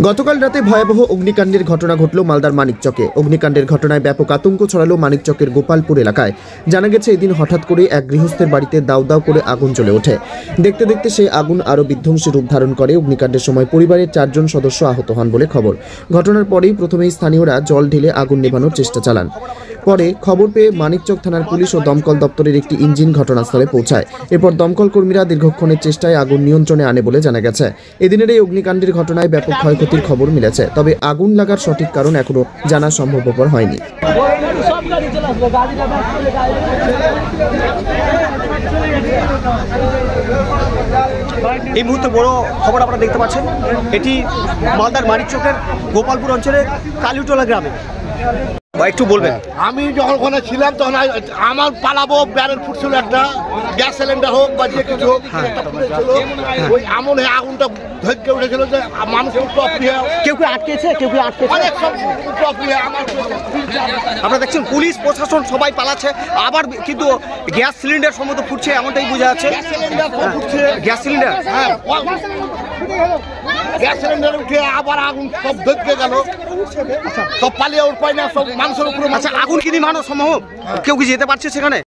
গতকাল রাতে ভয়াবহ অগ্নিকাণ্ডের ঘটনা ঘটল মালদার মানিকচকে। অগ্নিকাণ্ডের ঘটনায় ব্যাপক আতঙ্ক ছড়ালো মানিকচকের গোপালপুর এলাকায়। জানা গেছে, এদিন হঠাৎ করে এক গৃহস্থের বাড়িতে দাউ দাউ করে আগুন জ্বলে ওঠে। দেখতে দেখতে সেই আগুন আরও বিধ্বংসী রূপ ধারণ করে। অগ্নিকাণ্ডের সময় পরিবারের 4 জন সদস্য আহত হন বলে খবর। ঘটনার পরেই প্রথমেই স্থানীয়রা জল ঢেলে আগুন নেভানোর চেষ্টা চালান। পরে খবর পেয়ে মানিকচক থানার পুলিশ ও দমকল দপ্তরের একটি ইঞ্জিন ঘটনাস্থলে পৌঁছায়। এরপর দমকল কর্মীরা দীর্ঘক্ষণের চেষ্টায় আগুন নিয়ন্ত্রণে আনে বলে জানা গেছে। এদিনের এই অগ্নিকাণ্ডের ঘটনায় ব্যাপক ক্ষয়ক্ষতির খবর মিলেছে, তবে আগুন লাগার সঠিক কারণ এখনো জানা সম্ভবপর হয়নি। এই মুহূর্তে বড় খবর আপনারা দেখতে পাচ্ছেন, এটি মালদার মানিকচকের গোপালপুর অঞ্চলের কালিউটোলা গ্রামে। একটু বলবেন। আমি যখন ওখানে ছিলাম তখন আমার পালাবো ব্যারেল ফুটছিল, একটা গ্যাস সিলিন্ডার হোক বা যে কিছু হোক, ওই এমন আগুনটা ধৈর্য উঠেছিল যে মানুষ কেউ আটকেছে, অনেক সব আপনারা দেখছেন পুলিশ প্রশাসন সবাই পালাচ্ছে, আবার কিন্তু গ্যাস সিলিন্ডার সম্ভবত ফুটছে এমনটাই বোঝা যাচ্ছে। গ্যাস সিলিন্ডার গ্যাস সিলিন্ডার উঠে আবার আগুন সব ধৈর্য গেল, সব পালিয়ে উঠপায় না, সব মানুষের উপরে। আচ্ছা, আগুন কি নিভানো সম্ভব? কেউ কি যেতে পারছে সেখানে?